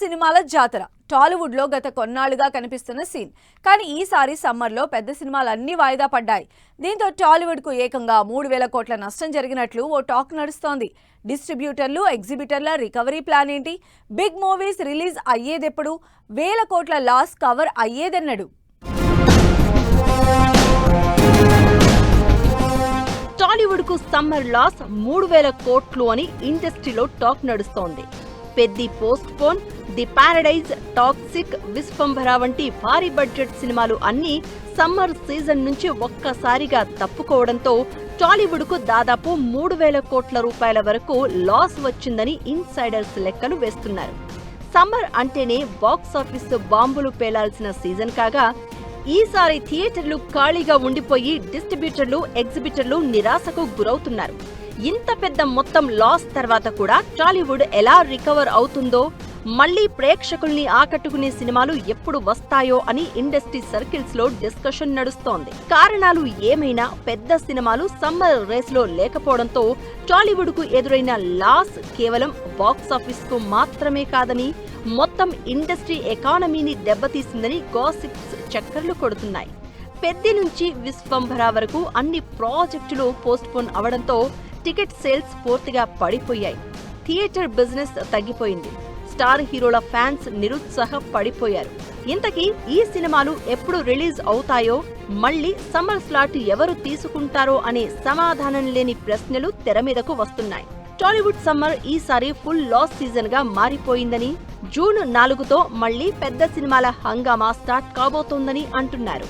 సినిమాల జాతర టాలీవుడ్ లో గత కొన్నాళ్లుగా కనిపిస్తున్న సీన్. కానీ ఈసారి సమ్మర్ లో పెద్ద సినిమాలన్నీ వాయిదా పడ్డాయి. దీంతో టాలీవుడ్ కు ఏకంగా 3000 కోట్ల నష్టం జరిగినట్లు ఓ టాక్ నడుస్తోంది. డిస్ట్రిబ్యూటర్లు, ఎగ్జిబిటర్ల రికవరీ ప్లాన్ ఏంటి? బిగ్ మూవీస్ రిలీజ్ అయ్యేదెప్పుడు? 1000 కోట్ల లాస్ కవర్ అయ్యేదన్నడు. టాలీవుడ్ కు సమ్మర్ లాస్ 3000 కోట్లు అని ఇండస్ట్రీలో టాక్ నడుస్తోంది. Peddi post phone, the paradise, toxic, Vishwambhara వంటి భారీ బడ్జెట్ సినిమాలు అన్నీ సమ్మర్ సీజన్ నుంచి ఒక్కసారిగా తప్పుకోవడంతో టాలీవుడ్ కు దాదాపు 3000 కోట్ల రూపాయల వరకు లాస్ వచ్చిందని ఇన్సైడర్స్ లెక్కలు వేస్తున్నారు. సమ్మర్ అంటేనే బాక్సాఫీస్ బాంబులు పేలాల్సిన సీజన్ కాగా ఈసారి థియేటర్లు ఖాళీగా ఉండిపోయి డిస్ట్రిబ్యూటర్లు, ఎగ్జిబిటర్లు నిరాశకు గురవుతున్నారు. ఇంత పెద్ద మొత్తం లాస్ తర్వాత కూడా టాలీవుడ్ ఎలా రికవర్ అవుతుందో, మళ్లీ ప్రేక్షకుల్ని ఆకట్టుకునే సినిమాలు ఎప్పుడు వస్తాయో అని ఇండస్ట్రీ సర్కిల్స్ లో డిస్కషన్ నడుస్తోంది. కారణాలు ఏమైనా పెద్ద సినిమాలు సమ్మర్ రేస్ లో లేకపోవడంతో టాలీవుడ్ కు ఎదురైన లాస్ కేవలం బాక్సాఫీస్ కు మాత్రమే కాదని, మొత్తం ఇండస్ట్రీ ఎకానమీని దెబ్బతీసిందని గాసిప్స్ చక్కర్లు కొడుతున్నాయి. పెద్ది నుంచి విశ్వంభర వరకు అన్ని ప్రాజెక్టులు పోస్ట్ పోన్ అవడంతో టికెట్ సేల్స్ పూర్తిగా పడిపోయాయి. థియేటర్ బిజినెస్ తగ్గిపోయింది. స్టార్ హీరోల ఫ్యాన్స్ నిరుత్సాహ పడిపోయారు. ఇంతకీ ఈ సినిమాలు ఎప్పుడు రిలీజ్ అవుతాయో, మళ్లీ సమ్మర్ స్లాట్ ఎవరు తీసుకుంటారో అనే సమాధానం లేని ప్రశ్నలు తెర మీదకు వస్తున్నాయి. టాలీవుడ్ సమ్మర్ ఈసారి ఫుల్ లాస్ సీజన్ గా మారిపోయిందని, జూన్ 4తో మళ్లీ పెద్ద సినిమాల హంగామా స్టార్ట్ కాబోతోందని అంటున్నారు.